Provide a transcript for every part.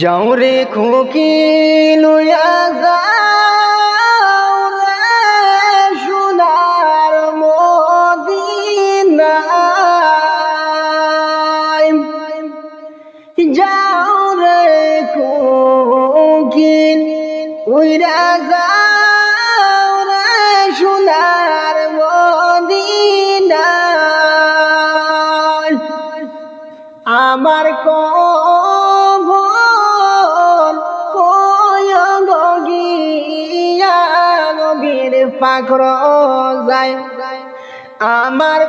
যাও রে খুকি লইয়া যাও রে সোনার মদিনায়। যাও রে খুকি উইরা যাও রে সোনার মদিনায়। আমার নবীর পাখর যায় আমার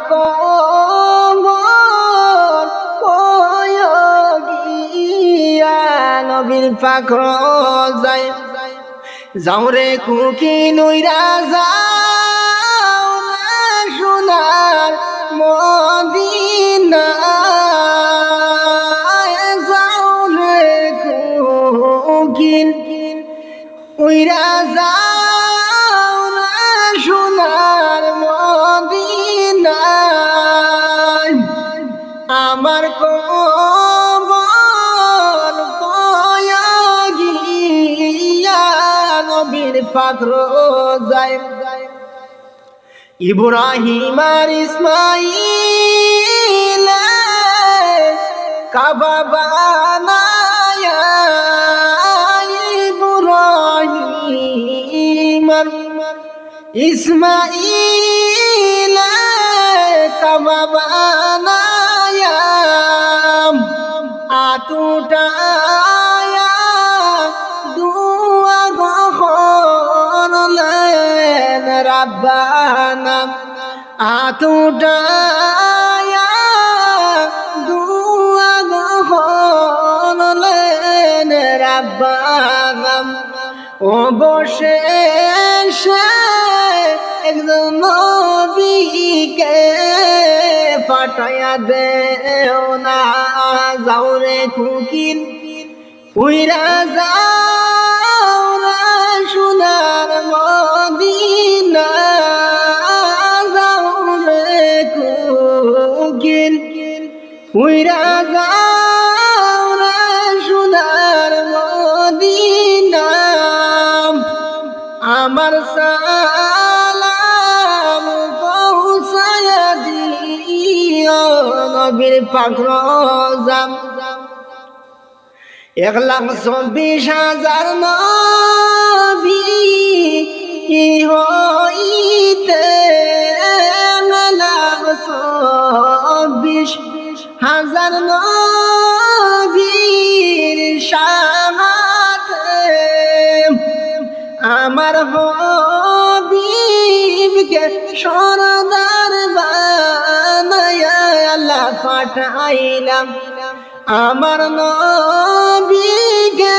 গিয়া নবীর পাখর যায়। যাও রে খুকি নইরা যাও রে সোনার মদিনায়। যাও রে খুকি উইরা যাও রে সোনার মদিনায়। আমার কবর পয়া গিয়া নবীর পাত্র যায়। ইব্রাহিম আর ইসমাইল কাবা বানায়া ইসমাইল কাবা বানায়া আতুটায়া দুয়া করলেন রাব্বানা। আতুটায়া দুয়া করলেন রাব্বানা। অবশেষে একজন নবীকে পাঠায়া দেও না। যাও রে খুকি উইরা যাও রে সোনার মদিনা। যাও রে খুকি উইরা যাও রে সোনার মদিনা। আমার সালাম পৌঁছায়া দিও নবীর পাখর যাম। 1,24,000 নবী হইতে 1,24,000 নবীর সামাতে আমার হবিবকে সরদার বানায়া আল্লাহ পাঠাইলাম। আমার নবীকে